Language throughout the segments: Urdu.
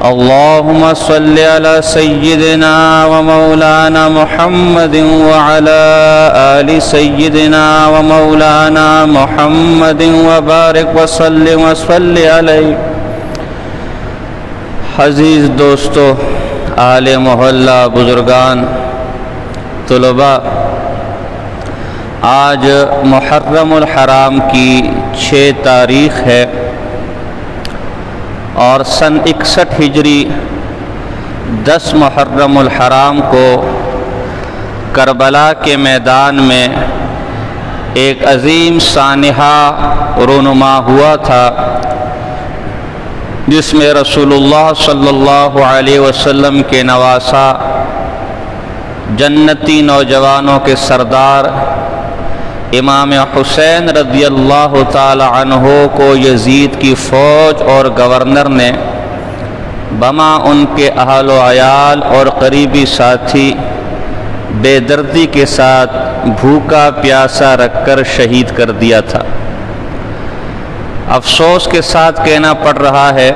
اللهم صل على سيدنا ومولانا محمد وعلى آل سيدنا ومولانا محمد وبارك وسلم وصل عليه۔ عزیز دوستو، اہل محلہ، بزرگان، طلباء، آج محرم الحرام کی 6 تاریخ ہے اور سن 61 ہجری 10 محرم الحرام کو کربلا کے میدان میں ایک عظیم سانحہ رونما ہوا تھا، جس میں رسول اللہ صلی اللہ علیہ وسلم کے نواسہ، جنتی نوجوانوں کے سردار امام حسین رضی اللہ تعالی عنہ کو یزید کی فوج اور گورنر نے بما ان کے اہل و عیال اور قریبی ساتھی بے دردی کے ساتھ بھوکا پیاسا رکھ کر شہید کر دیا تھا۔ افسوس کے ساتھ کہنا پڑ رہا ہے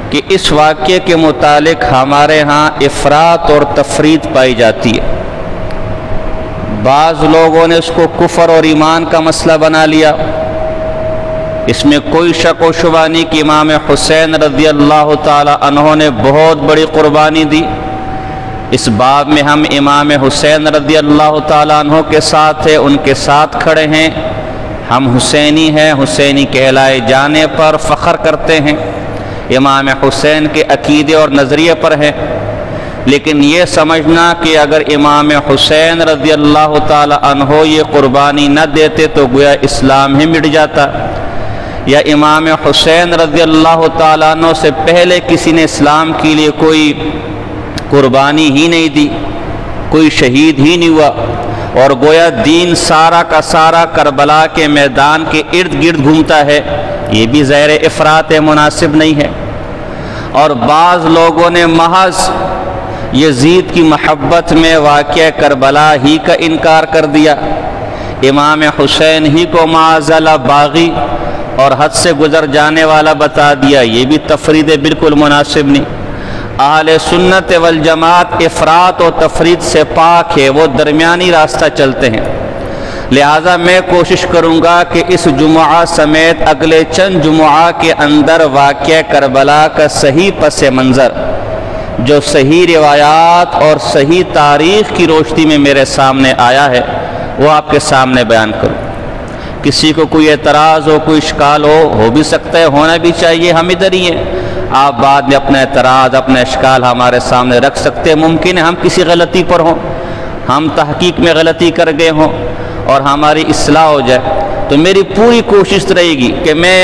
کہ اس واقعے کے متعلق ہمارے ہاں افراط اور تفریط پائی جاتی ہے۔ بعض لوگوں نے اس کو کفر اور ایمان کا مسئلہ بنا لیا۔ اس میں کوئی شک و شبہ نہیں کہ امام حسین رضی اللہ تعالی عنہ نے بہت بڑی قربانی دی۔ اس باب میں ہم امام حسین رضی اللہ تعالی عنہ کے ساتھ ہیں، ان کے ساتھ کھڑے ہیں۔ ہم حسینی ہیں، حسینی کہلائے جانے پر فخر کرتے ہیں، امام حسین کے عقیدے اور نظریے پر ہیں۔ لیکن یہ سمجھنا کہ اگر امام حسین رضی اللہ تعالی عنہ یہ قربانی نہ دیتے تو گویا اسلام ہی مٹ جاتا، یا امام حسین رضی اللہ تعالی عنہ سے پہلے کسی نے اسلام کے لیے کوئی قربانی ہی نہیں دی، کوئی شہید ہی نہیں ہوا، اور گویا دین سارا کا سارا کربلا کے میدان کے ارد گرد گھومتا ہے، یہ بھی ظاہر افراط مناسب نہیں ہے۔ اور بعض لوگوں نے محض یزید کی محبت میں واقعہ کربلا ہی کا انکار کر دیا، امام حسین ہی کو معاذ اللہ باغی اور حد سے گزر جانے والا بتا دیا، یہ بھی تفرید بالکل مناسب نہیں۔ اہل سنت والجماعت افراط و تفرید سے پاک ہے، وہ درمیانی راستہ چلتے ہیں۔ لہذا میں کوشش کروں گا کہ اس جمعہ سمیت اگلے چند جمعہ کے اندر واقعہ کربلا کا صحیح پس منظر، جو صحیح روایات اور صحیح تاریخ کی روشنی میں میرے سامنے آیا ہے، وہ آپ کے سامنے بیان کروں۔ کسی کو کوئی اعتراض ہو، کوئی اشکال ہو بھی سکتا ہے، ہونا بھی چاہیے، ہم ادھر ہی ہیں۔ آپ بعد میں اپنا اعتراض، اپنا اشکال ہمارے سامنے رکھ سکتے ہیں۔ ممکن ہے ہم کسی غلطی پر ہوں، ہم تحقیق میں غلطی کر گئے ہوں اور ہماری اصلاح ہو جائے، تو میری پوری کوشش رہے گی کہ میں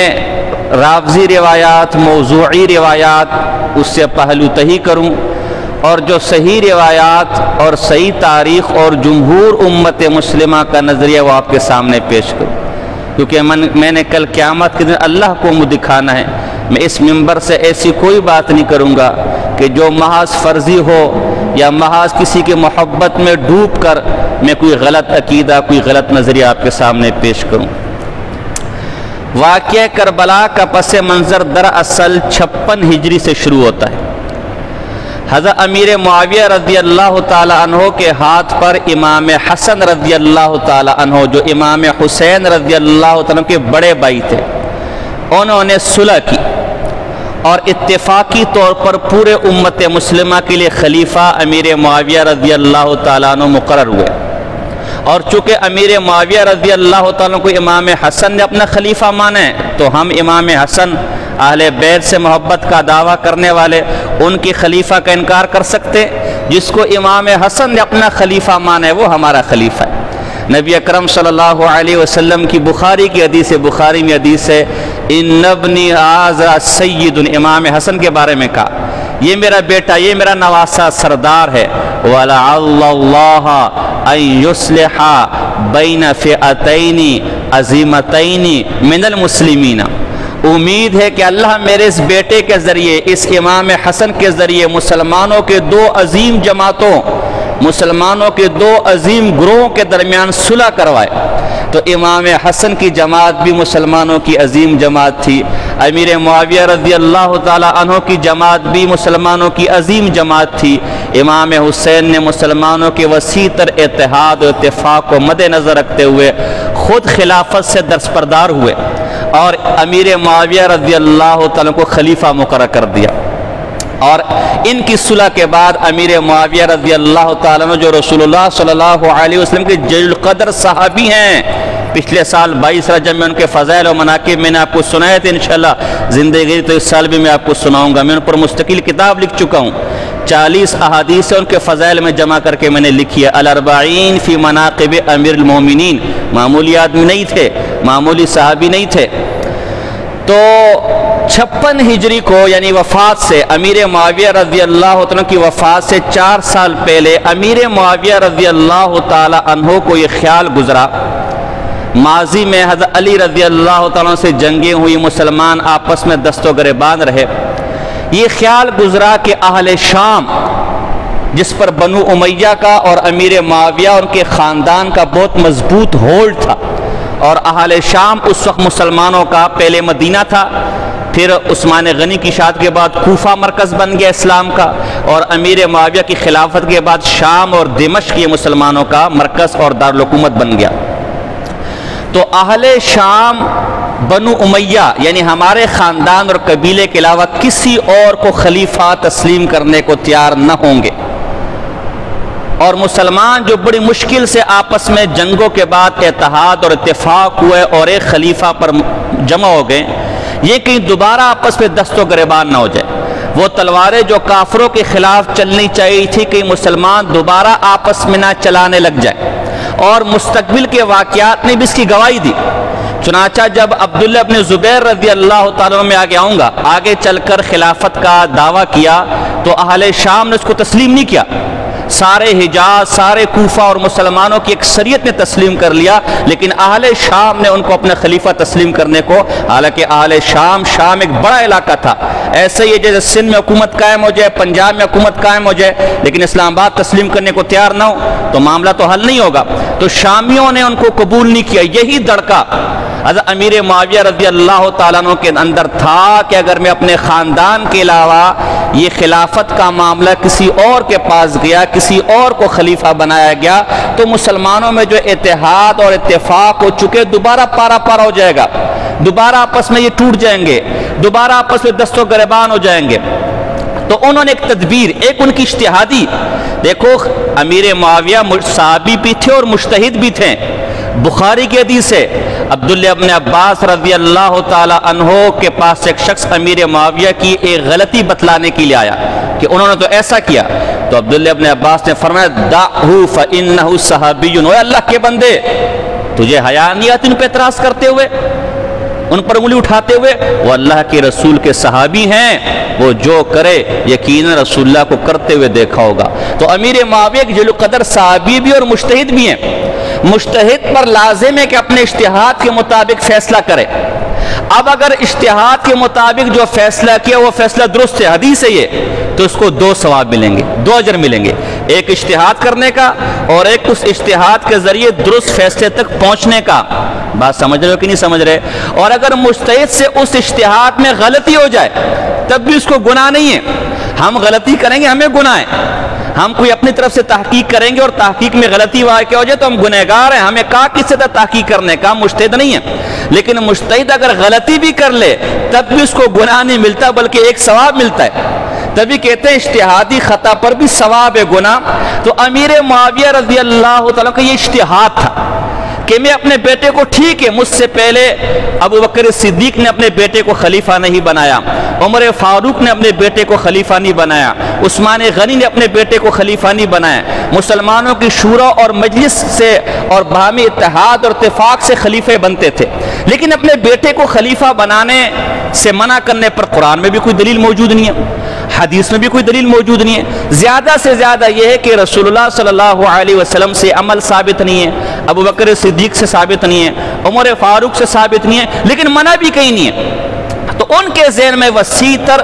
رافضی روایات، موضوعی روایات اس سے پہلو تہی کروں، اور جو صحیح روایات اور صحیح تاریخ اور جمہور امت مسلمہ کا نظریہ وہ آپ کے سامنے پیش کروں، کیونکہ میں نے کل قیامت کے دن اللہ کو منہ دکھانا ہے۔ میں اس منبر سے ایسی کوئی بات نہیں کروں گا کہ جو محض فرضی ہو یا محض کسی کی محبت میں ڈوب کر میں کوئی غلط عقیدہ، کوئی غلط نظریہ آپ کے سامنے پیش کروں۔ واقعہ کربلا کا پس منظر دراصل 56 ہجری سے شروع ہوتا ہے۔ حضرت امیر معاویہ رضی اللہ تعالی عنہ کے ہاتھ پر امام حسن رضی اللہ تعالی عنہ، جو امام حسین رضی اللہ تعالی عنہ کے بڑے بھائی تھے، انہوں نے صلح کی اور اتفاقی طور پر پورے امت مسلمہ کے لیے خلیفہ امیر معاویہ رضی اللہ تعالیٰ عنہ مقرر ہوئے۔ اور چونکہ امیر معاویہ رضی اللہ تعالیٰ عنہ کو امام حسن نے اپنا خلیفہ مانا ہے، تو ہم امام حسن اہل بیت سے محبت کا دعویٰ کرنے والے ان کی خلیفہ کا انکار کر سکتے؟ جس کو امام حسن نے اپنا خلیفہ مانا ہے وہ ہمارا خلیفہ ہے۔ نبی اکرم صلی اللہ علیہ وسلم کی بخاری کی حدیث ہے، بخاری میں حدیث ہے، ان ابنی ھذا سید، امام حسن کے بارے میں کہا یہ میرا بیٹا، یہ میرا نواسہ سردار ہے۔ وَلَعَلَّ اللَّهَ أَن يُصْلِحَ بَيْنَ فِئَتَيْنِ عَظِیمَتَيْنِ مِنَ الْمُسْلِمِينَ، امید ہے کہ اللہ میرے اس بیٹے کے ذریعے، اس امام حسن کے ذریعے مسلمانوں کے دو عظیم جماعتوں، مسلمانوں کے دو عظیم گروہوں کے درمیان صلح کروائے۔ تو امام حسن کی جماعت بھی مسلمانوں کی عظیم جماعت تھی، امیر معاویہ رضی اللہ تعالیٰ عنہ کی جماعت بھی مسلمانوں کی عظیم جماعت تھی۔ امام حسین نے مسلمانوں کے وسیع تر اتحاد و اتفاق کو مد نظر رکھتے ہوئے خود خلافت سے دستبردار ہوئے اور امیر معاویہ رضی اللہ تعالیٰ کو خلیفہ مقرر کر دیا، اور ان کی صلح کے بعد امیر معاویہ رضی اللہ تعالیٰ عنہ جو رسول اللہ صلی اللہ علیہ وسلم کے جلیل القدر صحابی ہیں، پچھلے سال 22 رجب میں ان کے فضائل و مناقب میں نے آپ کو سنائے تھے، انشاءاللہ زندگی تو اس سال بھی میں آپ کو سناؤں گا۔ میں ان پر مستقل کتاب لکھ چکا ہوں، 40 احادیث ان کے فضائل میں جمع کر کے میں نے لکھی ہے، الاربعین فی مناقب امیر المومنین۔ معمولی آدمی نہیں تھے، معمولی صحابی نہیں تھے۔ تو 56 ہجری کو یعنی وفات سے امیر معاویہ رضی اللہ عنہ کی وفات سے 4 سال پہلے امیر معاویہ رضی اللہ تعالی عنہ کو یہ خیال گزرا، ماضی میں حضرت علی رضی اللہ تعالیٰ سے جنگیں ہوئی، مسلمان آپس میں دست و گریبان رہے، یہ خیال گزرا کہ اہل شام جس پر بنو امیہ کا اور امیر معاویہ ان کے خاندان کا بہت مضبوط ہولڈ تھا، اور اہل شام اس وقت مسلمانوں کا پہلے مدینہ تھا، پھر عثمان غنی کی اشاعت کے بعد کوفہ مرکز بن گیا اسلام کا، اور امیر معاویہ کی خلافت کے بعد شام اور دمشق یہ مسلمانوں کا مرکز اور دارالحکومت بن گیا۔ تو اہل شام بنو امیہ یعنی ہمارے خاندان اور قبیلے کے علاوہ کسی اور کو خلیفہ تسلیم کرنے کو تیار نہ ہوں گے، اور مسلمان جو بڑی مشکل سے آپس میں جنگوں کے بعد اتحاد اور اتفاق ہوئے اور ایک خلیفہ پر جمع ہو گئے، یہ کہیں دوبارہ آپس میں دست و گریبان نہ ہو جائے۔ وہ تلواریں جو کافروں کے خلاف چلنی چاہیے تھی کہ مسلمان دوبارہ آپس میں نہ چلانے لگ جائے، اور مستقبل کے واقعات نے بھی اس کی گواہی دی۔ چنانچہ جب عبداللہ ابن زبیر رضی اللہ تعالیٰ میں آگے آؤں گا، آگے چل کر خلافت کا دعویٰ کیا تو اہل شام نے اس کو تسلیم نہیں کیا، سارے حجاز، سارے کوفہ اور مسلمانوں کی اکثریت نے تسلیم کر لیا، لیکن اہل شام نے ان کو اپنا خلیفہ تسلیم کرنے کو، حالانکہ اہل شام ایک بڑا علاقہ تھا، ایسے ہی جیسے سندھ میں حکومت قائم ہو جائے، پنجاب میں حکومت قائم ہو جائے، لیکن اسلام آباد تسلیم کرنے کو تیار نہ ہو تو معاملہ تو حل نہیں ہوگا۔ تو شامیوں نے ان کو قبول نہیں کیا، یہی دڑکا حضرت امیر معاویہ رضی اللہ تعالیٰ عنہ کے اندر تھا کہ اگر میں اپنے خاندان کے علاوہ یہ خلافت کا معاملہ کسی اور کے پاس گیا، کسی اور کو خلیفہ بنایا گیا، تو مسلمانوں میں جو اتحاد اور اتفاق ہو چکے دوبارہ پارا پارا ہو جائے گا، دوبارہ آپس میں یہ ٹوٹ جائیں گے، دوبارہ آپس میں دست و گریبان ہو جائیں گے۔ تو انہوں نے ایک تدبیر، ایک ان کی اجتہادی، دیکھو امیر معاویہ صحابی بھی تھے اور مجتہد بھی تھے۔ بخاری کی حدیث ہے، عبداللہ ابن عباس رضی اللہ تعالی عنہ کے پاس ایک شخص امیر معاویہ کی ایک غلطی بتلانے کے لیے آیا کہ انہوں نے تو ایسا کیا، تو عبداللہ ابن عباس نے فرمایا دعہو فإنہ صحابی، اے اللہ کے بندے تجھے حیا نہیں آتی ان پہ اعتراض کرتے ہوئے، ان پر انگلی اٹھاتے ہوئے؟ وہ اللہ کے رسول کے صحابی ہیں، وہ جو کرے یقیناً رسول اللہ کو کرتے ہوئے دیکھا ہوگا۔ تو امیر معاویہ کے جلیل القدر صحابی بھی اور مجتہد بھی ہیں۔ مجتہد پر لازم ہے کہ اپنے اجتہاد کے مطابق فیصلہ کرے۔ اب اگر اجتہاد کے مطابق جو فیصلہ کیا وہ فیصلہ درست ہے، حدیث ہے یہ، تو اس کو 2 ثواب ملیں گے، 2 اجر ملیں گے، ایک اجتہاد کرنے کا اور ایک اس اجتہاد کے ذریعے درست فیصلے تک پہنچنے کا۔ بات سمجھ رہے ہو کہ نہیں سمجھ رہے؟ اور اگر مجتہد سے اس اجتہاد میں غلطی ہو جائے تب بھی اس کو گناہ نہیں ہے۔ ہم غلطی کریں گے، ہمیں گناہ ہے، ہم کوئی اپنی طرف سے تحقیق کریں گے اور تحقیق میں غلطی واقع ہو جائے تو ہم گنہگار ہیں، ہمیں کہا کس سے تحقیق کرنے کا، مجتہد نہیں ہے۔ لیکن مجتہد اگر غلطی بھی کر لے تب بھی اس کو گناہ نہیں ملتا بلکہ ایک ثواب ملتا ہے۔ تبھی کہتے ہیں اجتہادی خطا پر بھی ثواب ہے، گناہ۔ تو امیر معاویہ رضی اللہ تعالیٰ کا یہ اجتہاد تھا کہ میں اپنے بیٹے کو، ٹھیک ہے مجھ سے پہلے ابو بکر صدیق نے اپنے بیٹے کو خلیفہ نہیں بنایا، عمر فاروق نے اپنے بیٹے کو خلیفہ نہیں بنایا، عثمان غنی نے اپنے بیٹے کو خلیفہ نہیں بنایا، مسلمانوں کی شورا اور مجلس سے اور باہمی اتحاد اور اتفاق سے خلیفے بنتے تھے، لیکن اپنے بیٹے کو خلیفہ بنانے سے منع کرنے پر قرآن میں بھی کوئی دلیل موجود نہیں ہے، حدیث میں بھی کوئی دلیل موجود نہیں ہے۔ زیادہ سے زیادہ یہ ہے کہ رسول اللہ صلی اللہ علیہ وسلم سے عمل ثابت نہیں ہے، ابو بکر صدیق سے ثابت نہیں ہے، عمر فاروق سے ثابت نہیں ہے، لیکن منع بھی کہیں نہیں ہے۔ تو ان کے ذہن میں وسیع تر،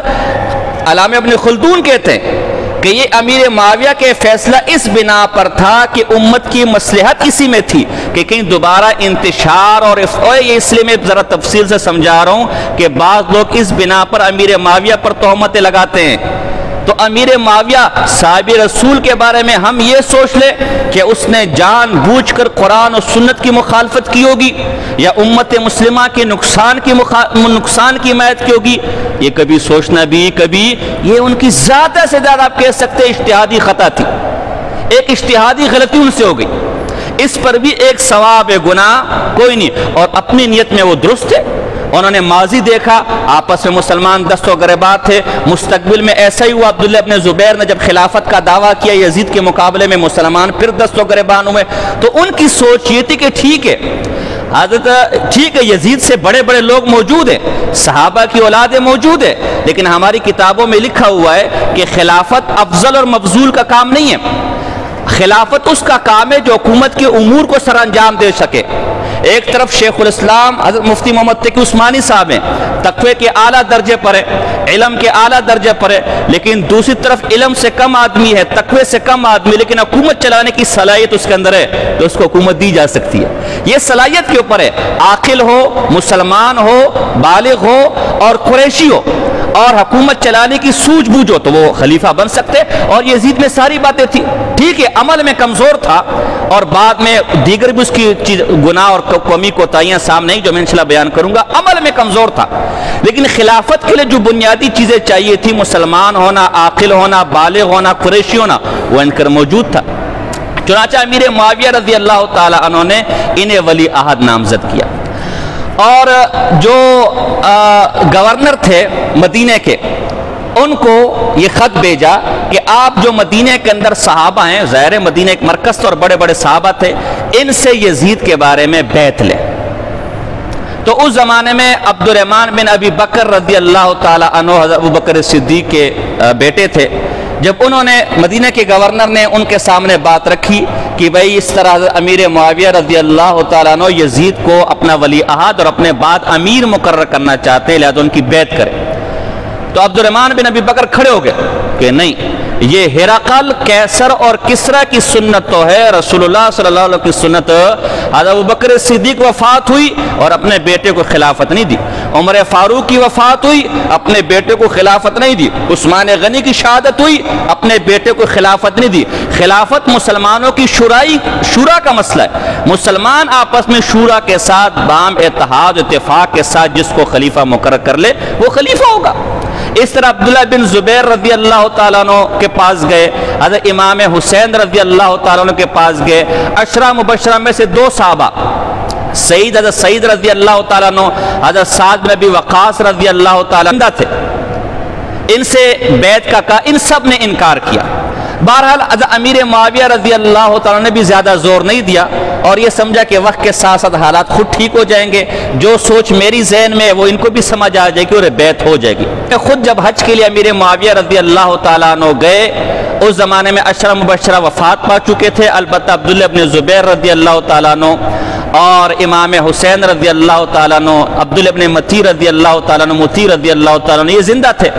علامہ ابن خلدون کہتے ہیں کہ یہ امیر معاویہ کے فیصلہ اس بنا پر تھا کہ امت کی مصلحت اسی میں تھی کہ کہیں دوبارہ انتشار اور یہ اس لیے میں ذرا تفصیل سے سمجھا رہا ہوں کہ بعض لوگ اس بنا پر امیر معاویہ پر تہمتیں لگاتے ہیں. تو امیر معاویہ صحابی رسول کے بارے میں ہم یہ سوچ لیں کہ اس نے جان بوجھ کر قرآن و سنت کی مخالفت کی ہوگی یا امت مسلمہ کے نقصان کی حمایت کی ہوگی, یہ کبھی سوچنا بھی کبھی یہ ان کی زیادہ سے زیادہ آپ کہہ سکتے اجتہادی خطا تھی, ایک اجتہادی غلطی ان سے ہو گئی. اس پر بھی ایک ثواب گناہ کوئی نہیں, اور اپنی نیت میں وہ درست ہے. انہوں نے ماضی دیکھا, آپس میں مسلمان دست و گریباں تھے. مستقبل میں ایسا ہی ہوا, عبداللہ ابن زبیر نے جب خلافت کا دعویٰ کیا یزید کے مقابلے میں مسلمان پھر دست و گریبان ہوئے. تو ان کی سوچ یہ تھی کہ ٹھیک ہے حضرت ٹھیک ہے یزید سے بڑے بڑے لوگ موجود ہیں, صحابہ کی اولادیں موجود ہیں, لیکن ہماری کتابوں میں لکھا ہوا ہے کہ خلافت افضل اور مفضول کا کام نہیں ہے. خلافت اس کا کام ہے جو حکومت کے امور کو سر انجام دے سکے. ایک طرف شیخ الاسلام حضرت مفتی محمد تقی عثمانی صاحب ہیں, تقوی کے اعلیٰ درجے پر ہے, علم کے اعلیٰ درجے پر ہے, لیکن دوسری طرف علم سے کم آدمی ہے, تقوی سے کم آدمی, لیکن حکومت چلانے کی صلاحیت اس کے اندر ہے تو اس کو حکومت دی جا سکتی ہے. یہ صلاحیت کے اوپر ہے, عاقل ہو, مسلمان ہو, بالغ ہو اور قریشی ہو اور حکومت چلانے کی سوجھ بوجھ ہو تو وہ خلیفہ بن سکتے. اور یزید میں ساری باتیں تھی, ٹھیک ہے عمل میں کمزور تھا اور بعد میں دیگر بھی اس کی گناہ اور کمی کوتاہیاں سامنے نہیں جو میں انشاءاللہ بیان کروں گا, عمل میں کمزور تھا. لیکن خلافت کے لیے جو بنیادی چیزیں چاہیے تھی, مسلمان ہونا, عاقل ہونا, بالغ ہونا, قریشی ہونا, وہ ان کر موجود تھا. چنانچہ امیر معاویہ رضی اللہ تعالی عنہ نے انہیں ولی عہد نامزد کیا. اور جو گورنر تھے مدینہ کے, ان کو یہ خط بھیجا کہ آپ جو مدینہ کے اندر صحابہ ہیں, ظاہر مدینہ ایک مرکز تھا اور بڑے بڑے صحابہ تھے, ان سے یزید کے بارے میں بیعت لیں. تو اس زمانے میں عبد الرحمن بن ابی بکر رضی اللہ تعالی عنہ حضرت ابو بکر صدیق کے بیٹے تھے. جب انہوں نے مدینہ کے گورنر نے ان کے سامنے بات رکھی کہ بھئی اس طرح امیر معاویہ رضی اللہ تعالیٰ عنہ یزید کو اپنا ولی عہد اور اپنے بعد امیر مقرر کرنا چاہتے ہیں, لہذا ان کی بیعت کریں. تو عبد الرحمن بن ابی بکر کھڑے ہو گئے کہ نہیں, یہ ہرقل, کیسر اور کسرا کی سنت تو ہے, رسول اللہ صلی اللہ علیہ وسلم کی سنت. حضرت ابو بکر صدیق وفات ہوئی اور اپنے بیٹے کو خلافت نہیں دی. عمر فاروق کی وفات ہوئی, اپنے بیٹے کو خلافت نہیں دی. عثمان غنی کی شہادت ہوئی, اپنے بیٹے کو خلافت نہیں دی. خلافت مسلمانوں کی شورا کا مسئلہ ہے. مسلمان آپس میں شورا کے ساتھ بام اتحاد اتفاق کے ساتھ جس کو خلیفہ مقرر کر لے وہ خلیفہ ہوگا. اس طرح عبداللہ بن زبیر رضی اللہ تعالیٰ عنہ کے پاس گئے, حضرت امام حسین رضی اللہ تعالیٰ عنہ کے پاس گئے. عشرہ مبشرہ میں سے دو صحابہ, حضرت سعید رضی اللہ تعالیٰ عنہ, حضرت سعد بن ابی وقاص رضی اللہ تعالیٰ عنہ تھے. ان سے بیعت کا کہا, ان سب نے انکار کیا. بہرحال امیر معاویہ رضی اللہ تعالیٰ نے بھی زیادہ زور نہیں دیا اور یہ سمجھا کہ وقت کے ساتھ ساتھ حالات خود ٹھیک ہو جائیں گے, جو سوچ میری ذہن میں وہ ان کو بھی سمجھ آ جائے گی اور بیعت ہو جائے گی. خود جب حج کے لیے امیر معاویہ رضی اللہ تعالیٰ عنہ گئے, اس زمانے میں عشرہ مبشرہ وفات پا چکے تھے, البتہ عبداللہ بن زبیر رضی اللہ تعالیٰ عنہ اور امام حسین رضی اللہ تعالیٰ عنہ, عبداللہ بن متی رضی اللہ تعالیٰ عنہ, متی رضی اللہ تعالیٰ عنہ, یہ زندہ تھے.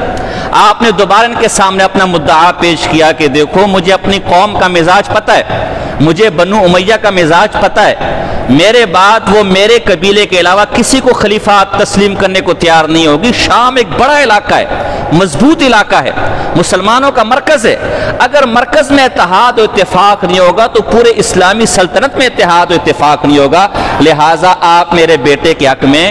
آپ نے دوبارہ ان کے سامنے اپنا مدعا پیش کیا کہ دیکھو مجھے اپنی قوم کا مزاج پتہ ہے, مجھے بنو امیہ کا مزاج پتہ ہے, میرے بعد وہ میرے قبیلے کے علاوہ کسی کو خلیفہ تسلیم کرنے کو تیار نہیں ہوگی. شام ایک بڑا علاقہ ہے, مضبوط علاقہ ہے, مسلمانوں کا مرکز ہے. اگر مرکز میں اتحاد و اتفاق نہیں ہوگا تو پورے اسلامی سلطنت میں اتحاد و اتفاق نہیں ہوگا. لہٰذا آپ میرے بیٹے کے حق میں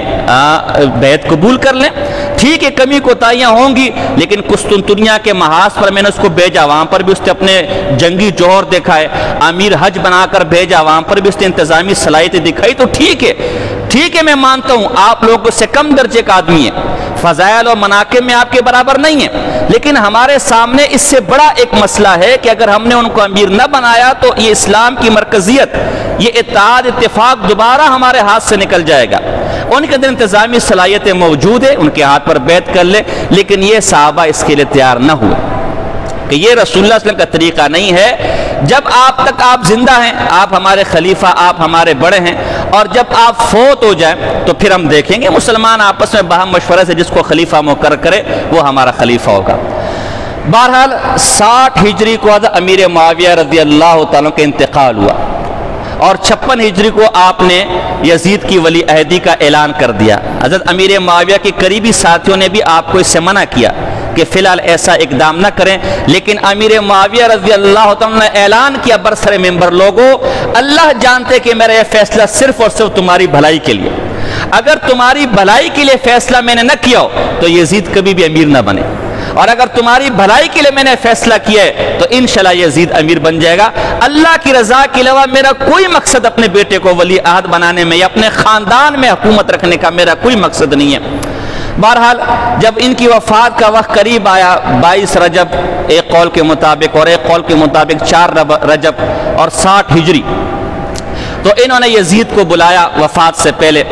بیعت قبول کر لیں. ٹھیک ہے کمی کوتاہیاں ہوں گی, لیکن قسطنطنیہ کے محاذ پر میں نے اس کو بھیجا, وہاں پر بھی اس نے اپنے جنگی جوہر دیکھا ہے. امیر حج بنا کر بھیجا, وہاں پر بھی اس نے انتظامی صلاحیتیں دکھائی. تو ٹھیک ہے میں مانتا ہوں آپ لوگوں سے کم درجے کا آدمی ہے, فضائل اور مناقب میں آپ کے برابر نہیں ہے, لیکن ہمارے سامنے اس سے بڑا ایک مسئلہ ہے کہ اگر ہم نے ان کو امیر نہ بنایا تو یہ اسلام کی مرکزیت, یہ اتحاد اتفاق دوبارہ ہمارے ہاتھ سے نکل جائے گا. ان کے اندر انتظامی صلاحیتیں موجود ہیں, ان کے ہاتھ پر بیعت کر لے. لیکن یہ صحابہ اس کے لیے تیار نہ ہوئے کہ یہ رسول اللہ صلی اللہ علیہ وسلم کا طریقہ نہیں ہے. جب آپ زندہ ہیں, آپ ہمارے خلیفہ, آپ ہمارے بڑے ہیں, اور جب آپ فوت ہو جائیں تو پھر ہم دیکھیں گے مسلمان آپس میں باہم مشورے سے جس کو خلیفہ مقرر کرے وہ ہمارا خلیفہ ہوگا. بہرحال 60 ہجری کو حضرت امیر معاویہ رضی اللہ تعالیٰ کا انتقال ہوا اور 56 ہجری کو آپ نے یزید کی ولی عہدی کا اعلان کر دیا۔ حضرت امیر معاویہ کے قریبی ساتھیوں نے بھی آپ کو اس سے منع کیا کہ فی الحال ایسا اقدام نہ کریں، لیکن امیر معاویہ رضی اللہ تعالیٰ نے اعلان کیا برسر منبر، لوگوں اللہ جانتے کہ میرا یہ فیصلہ صرف اور صرف تمہاری بھلائی کے لیے، اگر تمہاری بھلائی کے لیے فیصلہ میں نے نہ کیا ہو تو یزید کبھی بھی امیر نہ بنے، اور اگر تمہاری بھلائی کے لیے میں نے فیصلہ کیا ہے تو انشاءاللہ یزید امیر بن جائے گا۔ اللہ کی رضا کے علاوہ میرا کوئی مقصد اپنے بیٹے کو ولی عہد بنانے میں یا اپنے خاندان میں حکومت رکھنے کا میرا کوئی مقصد نہیں ہے۔ بہرحال جب ان کی وفات کا وقت قریب آیا، 22 رجب ایک قول کے مطابق اور ایک قول کے مطابق 4 رجب اور 60 ہجری، تو انہوں نے یزید کو بلایا وفات سے پہلے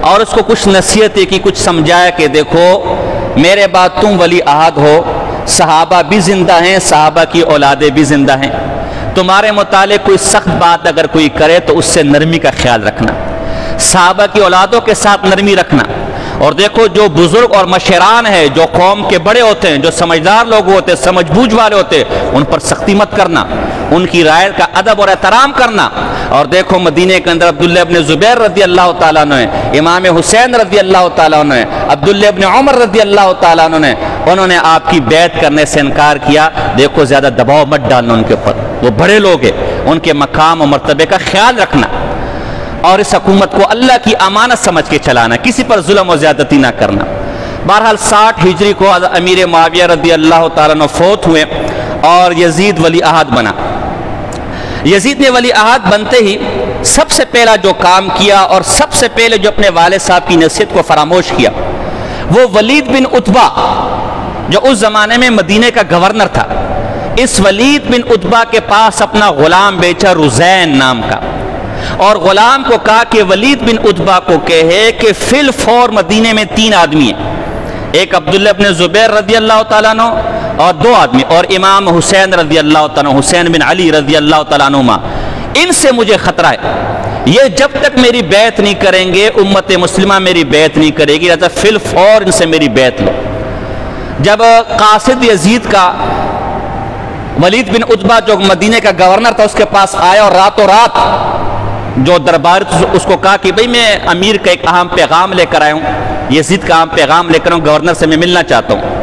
اور اس کو کچھ نصیحتیں کی، کچھ سمجھایا کہ دیکھو میرے بعد تم ولی عہد ہو، صحابہ بھی زندہ ہیں، صحابہ کی اولادیں بھی زندہ ہیں، تمہارے متعلق کوئی سخت بات اگر کوئی کرے تو اس سے نرمی کا خیال رکھنا، صحابہ کی اولادوں کے ساتھ نرمی رکھنا، اور دیکھو جو بزرگ اور مشران ہیں، جو قوم کے بڑے ہوتے ہیں، جو سمجھدار لوگ ہوتے ہیں، سمجھ بوجھ والے ہوتے ہیں، ان پر سختی مت کرنا، ان کی رائے کا ادب اور احترام کرنا۔ اور دیکھو مدینہ کے اندر عبداللہ ابن زبیر رضی اللہ تعالیٰ عنہ، امام حسین رضی اللہ تعالیٰ عنہ، عبداللہ ابن عمر رضی اللہ تعالیٰ عنہ، انہوں نے آپ کی بیعت کرنے سے انکار کیا۔ دیکھو زیادہ دباؤ مت ڈالنا ان کے اوپر، وہ بڑے لوگ ہیں، ان کے مقام و مرتبے کا خیال رکھنا، اور اس حکومت کو اللہ کی امانت سمجھ کے چلانا، کسی پر ظلم و زیادتی نہ کرنا۔ بہرحال 60 ہجری کو امیر معاویہ رضی اللہ تعالیٰ عنہ فوت ہوئے اور یزید ولی عہد بنا۔ یزید نے ولی عہد بنتے ہی سب سے پہلا جو کام کیا اور سب سے پہلے جو اپنے والد صاحب کی نصیحت کو فراموش کیا، وہ ولید بن عتبہ جو اس زمانے میں مدینہ کا گورنر تھا، اس ولید بن عتبہ کے پاس اپنا غلام بیچا رزین نام کا، اور غلام کو کہا کہ ولید بن عتبہ کو کہے کہ فی الفور مدینے میں 3 آدمی ہیں، ایک عبداللہ ابن زبیر رضی اللہ تعالیٰ عنہ اور 2 آدمی، اور امام حسین رضی اللہ تعالیٰ عنہ، حسین بن علی رضی اللہ تعالیٰ عنہ، ان سے مجھے خطرہ ہے، یہ جب تک میری بیعت نہیں کریں گے امت مسلمہ میری بیعت نہیں کرے گی، لہذا فی الفور ان سے میری بیعت لو۔ جب قاصد یزید کا ولید بن عتبہ جو مدینہ کا گورنر تھا اس کے پاس آیا اور راتوں رات جو دربار اس کو کہا کہ بھئی میں امیر کا ایک اہم پیغام لے کر آیا ہوں، یزید کا اہم پیغام لے کر ہوں، گورنر سے میں ملنا چاہتا ہوں۔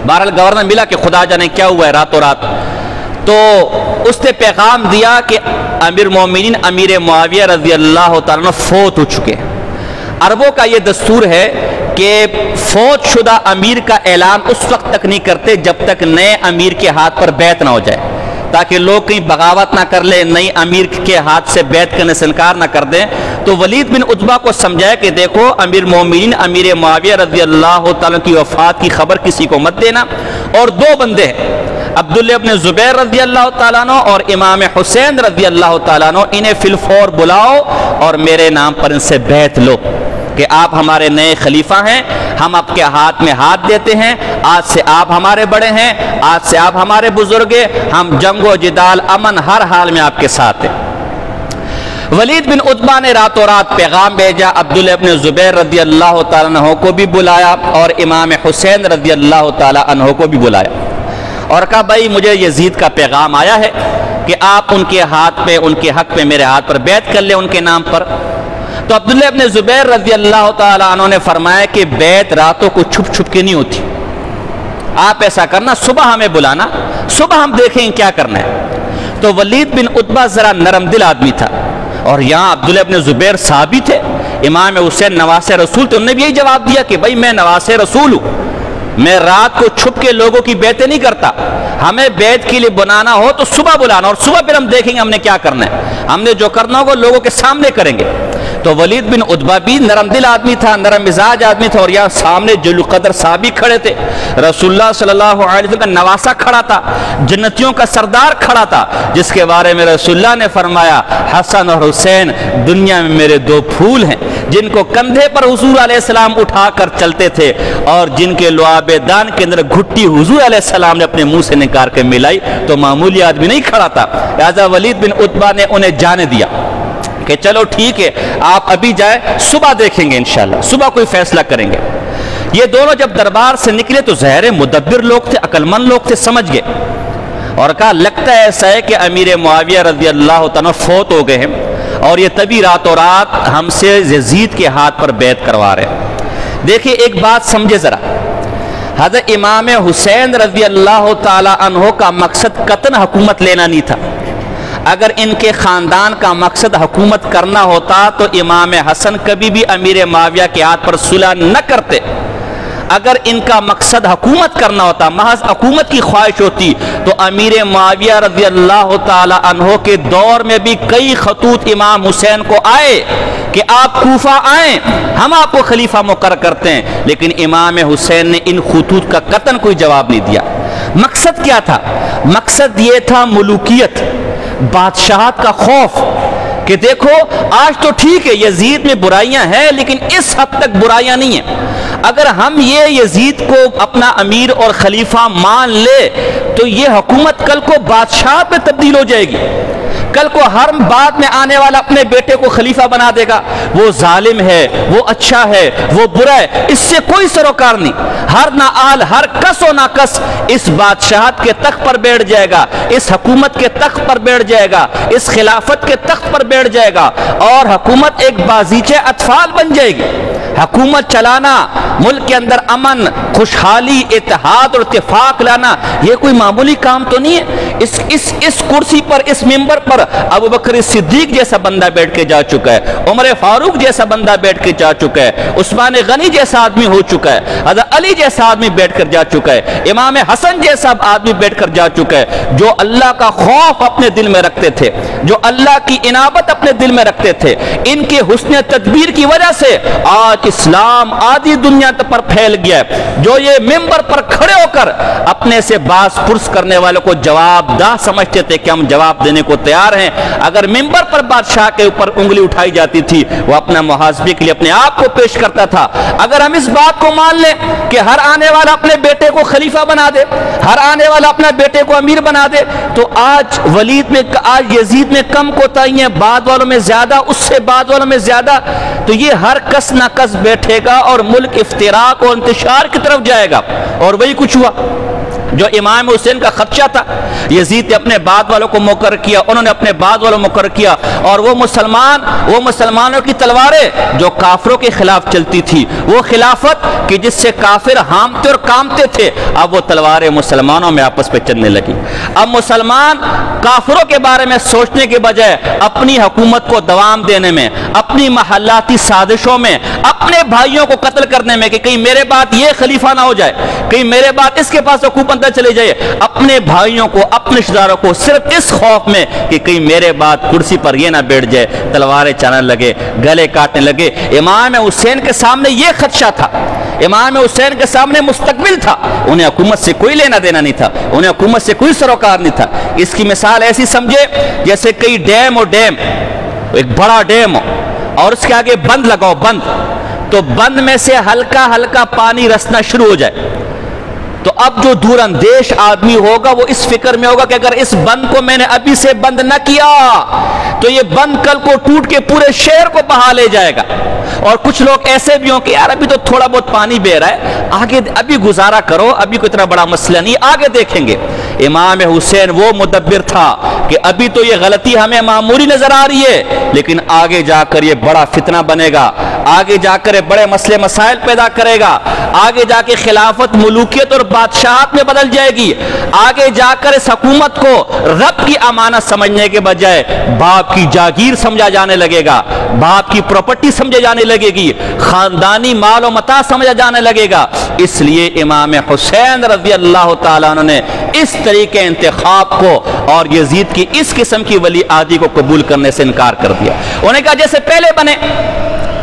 بہرحال گورنر ملا کہ خدا جانے کیا ہوا ہے راتوں رات، تو اس نے پیغام دیا کہ امیر مومنین امیر معاویہ رضی اللہ تعالیٰ عنہ فوت ہو چکے ہیں۔ عربوں کا یہ دستور ہے کہ فوت شدہ امیر کا اعلان اس وقت تک نہیں کرتے جب تک نئے امیر کے ہاتھ پر بیعت نہ ہو جائے، تاکہ لوگ کہیں بغاوت نہ کر لیں، نئی امیر کے ہاتھ سے بیعت کرنے سے انکار نہ کر دیں۔ تو ولید بن عتبہ کو سمجھایا کہ دیکھو امیر مومنین امیر معاویہ رضی اللہ تعالیٰ کی وفات کی خبر کسی کو مت دینا، اور 2 بندے ہیں عبداللہ ابن زبیر رضی اللہ تعالیٰ عنہ اور امام حسین رضی اللہ تعالیٰ عنہ، انہیں فی الفور بلاؤ اور میرے نام پر ان سے بیعت لو کہ آپ ہمارے نئے خلیفہ ہیں، ہم آپ کے ہاتھ میں ہاتھ دیتے ہیں، آج سے آپ ہمارے بڑے ہیں، آج سے آپ ہمارے بزرگ ہیں، ہم جنگ و جدال امن ہر حال میں آپ کے ساتھ ہیں۔ ولید بن عتبہ نے راتوں رات پیغام بھیجا، عبداللہ ابن زبیر رضی اللہ تعالیٰ عنہ کو بھی بلایا اور امام حسین رضی اللہ تعالیٰ عنہ کو بھی بلایا، اور کہا بھائی مجھے یزید کا پیغام آیا ہے کہ آپ ان کے ہاتھ پہ ان کے حق میں میرے ہاتھ پر بیعت کر لیں ان کے نام پر۔ تو عبداللہ ابن زبیر رضی اللہ تعالیٰ عنہ نے فرمایا کہ بیعت راتوں کو چھپ چھپ کے نہیں ہوتی، آپ ایسا کرنا صبح ہمیں بلانا، صبح ہم دیکھیں کیا کرنا ہے۔ تو ولید بن عتبہ ذرا نرم دل آدمی تھا، اور یہاں عبداللہ ابن زبیر صحابی تھے، امام حسین نواسہ رسول تھے، انہوں نے بھی یہی جواب دیا کہ بھائی میں نواسہ رسول ہوں، میں رات کو چھپ کے لوگوں کی بیعتیں نہیں کرتا، ہمیں بیعت کے لیے بنانا ہو تو صبح بلانا، اور صبح پھر ہم دیکھیں گے ہم نے کیا کرنا ہے، ہم نے جو کرنا ہوگا لوگوں کے سامنے کریں گے۔ تو ولید بن عتبہ بھی نرم دل آدمی تھا، نرم مزاج آدمی تھا، اور یہاں سامنے جلیل القدر صحابی کھڑے تھے، رسول اللہ صلی اللہ علیہ وسلم کا نواسہ کھڑا تھا، جنتیوں کا سردار کھڑا تھا، جس کے بارے میں رسول اللہ نے فرمایا حسن اور حسین دنیا میں میرے 2 پھول ہیں، جن کو کندھے پر حضور علیہ السلام اٹھا کر چلتے تھے، اور جن کے لعاب دان کے اندر گھٹی حضور علیہ السلام نے اپنے منہ سے نکال کے ملائی، تو معمولی آدمی نہیں کھڑا تھا۔ لہذا ولید بن عتبہ نے انہیں جانے دیا کہ چلو ٹھیک ہے آپ ابھی جائیں، صبح دیکھیں گے انشاءاللہ، صبح کوئی فیصلہ کریں گے۔ یہ دونوں جب دربار سے نکلے تو ظاہر مدبر لوگ تھے، عقل مند لوگ تھے، سمجھ گئے اور کہا لگتا ہے ایسا ہے کہ امیر معاویہ رضی اللہ تعالیٰ فوت ہو گئے ہیں اور یہ تبھی راتوں رات ہم سے یزید کے ہاتھ پر بیعت کروا رہے ہیں۔ دیکھیں ایک بات سمجھے ذرا، حضرت امام حسین رضی اللہ تعالیٰ عنہ کا مقصد قطعاً حکومت لینا نہیں تھا۔ اگر ان کے خاندان کا مقصد حکومت کرنا ہوتا تو امام حسن کبھی بھی امیر معاویہ کے ہاتھ پر صلح نہ کرتے۔ اگر ان کا مقصد حکومت کرنا ہوتا، محض حکومت کی خواہش ہوتی، تو امیر معاویہ رضی اللہ تعالی عنہ کے دور میں بھی کئی خطوط امام حسین کو آئے کہ آپ کوفہ آئیں، ہم آپ کو خلیفہ مقرر کرتے ہیں، لیکن امام حسین نے ان خطوط کا قطعاً کوئی جواب نہیں دیا۔ مقصد کیا تھا؟ مقصد یہ تھا ملوکیت، بادشاہت کا خوف، کہ دیکھو آج تو ٹھیک ہے یزید میں برائیاں ہیں لیکن اس حد تک برائیاں نہیں ہیں، اگر ہم یہ یزید کو اپنا امیر اور خلیفہ مان لے تو یہ حکومت کل کو بادشاہت میں تبدیل ہو جائے گی، کل کو ہر بعد میں آنے والا اپنے بیٹے کو خلیفہ بنا دے گا، وہ ظالم ہے، وہ اچھا ہے، وہ برا ہے، اس سے کوئی سروکار نہیں، ہر ناآل ہر کس و ناکس اس بادشاہت کے تخت پر بیٹھ جائے گا، اس حکومت کے تخت پر بیٹھ جائے گا، اس خلافت کے تخت پر بیٹھ جائے گا اور حکومت ایک بازیچے اطفال بن جائے گی۔ حکومت چلانا، ملک کے اندر امن، خوشحالی، اتحاد اور اتفاق لانا یہ کوئی معمولی کام تو نہیں ہے۔ اس کرسی پر، اس ممبر پر ابو بکر صدیق جیسا بندہ بیٹھ کے جا چکا ہے، عمر فاروق جیسا بندہ بیٹھ کے جا چکا ہے، عثمان غنی جیسا آدمی ہو چکا ہے، حضرت علی جیسا آدمی بیٹھ کر جا چکا ہے، امام حسن جیسا آدمی بیٹھ کر جا چکا ہے، جو اللہ کا خوف اپنے دل میں رکھتے تھے، جو اللہ کی انابت اپنے دل میں رکھتے تھے، ان کے حسن تدبیر کی وجہ سے آج اسلام آدھی دنیا پر پھیل گیا ہے۔ جو یہ ممبر پر کھڑے ہو کر اپنے سے باز پرس کرنے والوں کو جواب دہ سمجھتے تھے کہ ہم جواب دینے کو تیار ہیں، اگر ممبر پر بادشاہ کے اوپر انگلی اٹھائی جاتی تھی وہ اپنا محاسبے کے لیے اپنے آپ کو پیش کرتا تھا۔ اگر ہم اس بات کو مان لیں کہ ہر آنے والا اپنے بیٹے کو خلیفہ بنا دے، ہر آنے والا اپنے بیٹے کو امیر بنا دے، تو آج آج یزید میں کم کوتاہیاں، بعد والوں میں زیادہ، اس سے بعد والوں میں زیادہ، تو یہ ہر کس نہ کس بیٹھے گا اور ملک افتراق اور انتشار کی طرف جائے گا۔ اور وہی کچھ ہوا جو امام حسین کا خدشہ تھا۔ یزید نے اپنے بعد والوں کو مقرر کیا، انہوں نے اپنے بعد والوں کو مقرر کیا، اور وہ مسلمانوں کی تلواریں جو کافروں کے خلاف چلتی تھی، وہ خلافت کہ جس سے کافر ہامتے اور کامتے تھے، اب وہ تلواریں مسلمانوں میں آپس پہ چلنے لگی۔ اب مسلمان کافروں کے بارے میں سوچنے کے بجائے اپنی حکومت کو دوام دینے میں، اپنی محلاتی سازشوں میں، اپنے بھائیوں کو قتل کرنے میں کہ کہیں میرے بعد یہ خلیفہ نہ ہو جائے، کہیں میرے بعد اس کے پاس حکومت نہ چلے جائے، اپنے بھائیوں کو، اپنے رشتہ داروں کو صرف اس خوف میں کہ کہیں میرے بعد کرسی پر یہ نہ بیٹھ جائے، تلواریں چلانے لگے، گلے کاٹنے لگے۔ امام حسین کے سامنے یہ خدشہ تھا، امام حسین کے سامنے مستقبل تھا، انہیں حکومت سے کوئی لینا دینا نہیں تھا، انہیں حکومت سے کوئی سروکار نہیں تھا۔ اس کی مثال ایسی سمجھے جیسے کئی ڈیم ایک بڑا ڈیم ہو اور اس کے آگے بند لگاؤ، بند، تو بند میں سے ہلکا ہلکا پانی رسنا شروع ہو جائے، تو اب جو دور اندیش آدمی ہوگا وہ اس فکر میں ہوگا کہ اگر اس بند کو میں نے ابھی سے بند نہ کیا تو یہ بند کل کو ٹوٹ کے پورے شہر کو بہا لے جائے گا۔ اور کچھ لوگ ایسے بھی ہوں کہ یار ابھی تو تھوڑا بہت پانی بہ رہا ہے، آگے ابھی گزارا کرو، ابھی کوئی اتنا بڑا مسئلہ نہیں، آگے دیکھیں گے۔ امام حسین وہ مدبر تھا کہ ابھی تو یہ غلطی ہمیں معمولی نظر آ رہی ہے لیکن آگے جا کر یہ بڑا فتنہ بنے گا، آگے جا کر یہ بڑے مسئلے مسائل پیدا کرے گا، آگے جا کے خلافت ملوکیت اور بادشاہت میں بدل جائے گی، آگے جا کر اس حکومت کو رب کی امانت سمجھنے کے بجائے باپ کی جاگیر سمجھا جانے لگے گا، باپ کی پراپرٹی سمجھے جانے لگے گی، خاندانی مال و متاع سمجھا جانے لگے گا۔ اس لیے امام حسین رضی اللہ تعالیٰ عنہ نے اس طریقے انتخاب کو اور یزید کی اس قسم کی ولی عہدی کو قبول کرنے سے انکار کر دیا۔ انہوں نے کہا جیسے پہلے بنے،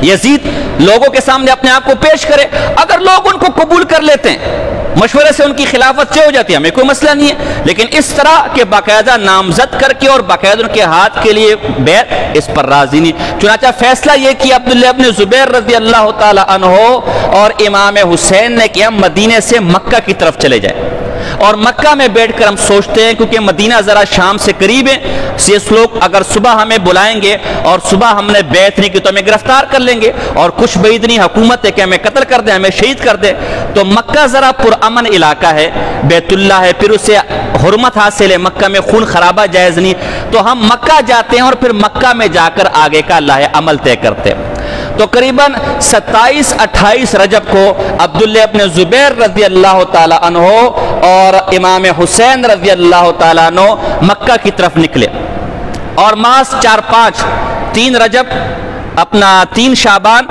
یزید لوگوں کے سامنے اپنے آپ کو پیش کرے، اگر لوگ ان کو قبول کر لیتے ہیں، مشورے سے ان کی خلافت طے ہو جاتی ہے، ہمیں کوئی مسئلہ نہیں ہے، لیکن اس طرح کہ باقاعدہ نامزد کر کے اور باقاعدہ ان کے ہاتھ کے لیے بیعت، اس پر راضی نہیں۔ چنانچہ فیصلہ یہ کیا عبداللہ ابن زبیر رضی اللہ تعالی عنہ اور امام حسین نے کہ ہم مدینے سے مکہ کی طرف چلے جائیں، اور مکہ میں بیٹھ کر ہم سوچتے ہیں کیونکہ مدینہ ذرا شام سے قریب ہے، اس لوگ اگر صبح ہمیں بلائیں گے اور صبح ہم نے بیعت نہیں کی تو ہمیں گرفتار کر لیں گے، اور کچھ بعید نہیں حکومت ہے کہ ہمیں قتل کر دیں، ہمیں شہید کر دیں۔ تو مکہ ذرا پرامن علاقہ ہے، بیت اللہ ہے، پھر اسے حرمت حاصل ہے، مکہ میں خون خرابہ جائز نہیں، تو ہم مکہ جاتے ہیں اور پھر مکہ میں جا کر آگے کا لاہ عمل طے کرتے ہیں۔ تو قریباً 27-28 رجب کو عبداللہ ابن زبیر رضی اللہ تعالیٰ عنہ اور امام حسین رضی اللہ تعالیٰ عنہ مکہ کی طرف نکلے، اور ماس 4-5 رجب اپنا 3 شعبان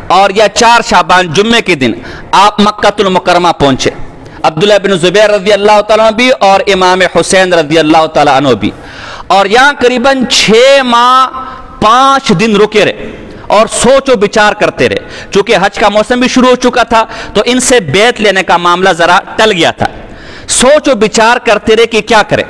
اور یا 4 شعبان جمعے کے دن آپ مکہ المکرمہ پہنچے، عبداللہ بن زبیر رضی اللہ تعالیٰ عنہ بھی اور امام حسین رضی اللہ تعالیٰ عنہ بھی، اور یہاں قریباً 6 ماہ 5 دن رکے رہے اور سوچ و بچار کرتے رہے، چونکہ حج کا موسم بھی شروع ہو چکا تھا تو ان سے بیعت لینے کا معاملہ ذرا ٹل گیا تھا، سوچ و بچار کرتے رہے کہ کیا کرے۔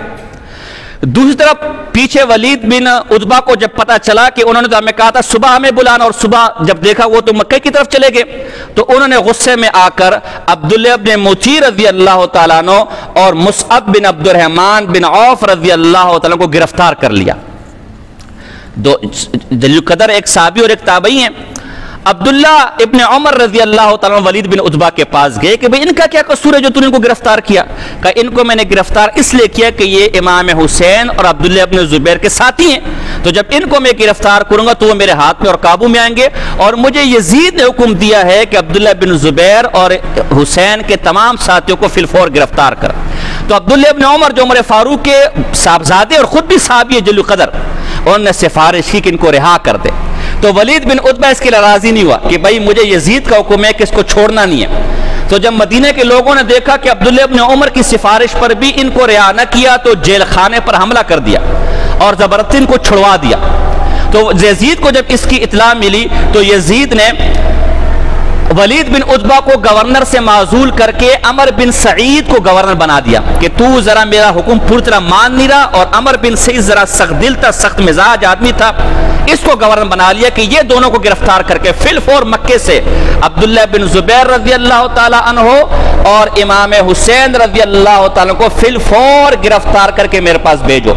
دوسری طرف پیچھے ولید بن عتبہ کو جب پتا چلا کہ انہوں نے تو ہمیں کہا تھا صبح ہمیں بلانا، اور صبح جب دیکھا وہ تو مکہ کی طرف چلے گئے، تو انہوں نے غصے میں آ کر عبداللہ بن مطیع رضی اللہ تعالیٰ عنہ اور مصعب بن عبد الرحمن بن عوف رضی اللہ تعالیٰ کو گرفتار کر لیا۔ دو جلیل قدر ایک صحابی اور ایک تابعی ہیں۔ عبداللہ ابن عمر رضی اللہ تعالیٰ ولید بن عتبہ کے پاس گئے کہ بھئی ان کا کیا قصور ہے جو تم نے ان کو گرفتار کیا؟ کہ ان کو میں نے گرفتار اس لیے کیا کہ یہ امام حسین اور عبداللہ ابن زبیر کے ساتھی ہیں، تو جب ان کو میں گرفتار کروں گا تو وہ میرے ہاتھ میں اور قابو میں آئیں گے، اور مجھے یزید نے حکم دیا ہے کہ عبداللہ بن زبیر اور حسین کے تمام ساتھیوں کو فی الفور گرفتار کر۔ تو عبداللہ ابن عمر جو عمر فاروق کے صاحبزادے اور خود بھی صحابی جلیل قدر، انہوں نے سفارش کی کہ ان کو رہا کر دے، تو ولید بن عتبہ اس کے لیے راضی نہیں ہوا کہ بھائی مجھے یزید کا حکم ہے کہ اس کو چھوڑنا نہیں ہے۔ تو جب مدینہ کے لوگوں نے دیکھا کہ عبداللہ ابن عمر کی سفارش پر بھی ان کو رہا نہ کیا تو جیل خانے پر حملہ کر دیا اور زبردستی ان کو چھڑوا دیا۔ تو یزید کو جب اس کی اطلاع ملی تو یزید نے ولید بن عتبہ کو گورنر سے معزول کر کے عمر بن سعید کو گورنر بنا دیا کہ تو ذرا میرا حکم پوری طرح مان نہیں رہا، اور عمر بن سعید ذرا سخت دل تھا، سخت مزاج آدمی تھا، اس کو گورنر بنا لیا کہ یہ دونوں کو گرفتار کر کے فی الفور مکے سے عبداللہ بن زبیر رضی اللہ تعالی عنہ اور امام حسین رضی اللہ تعالیٰ کو فی الفور گرفتار کر کے میرے پاس بھیجو۔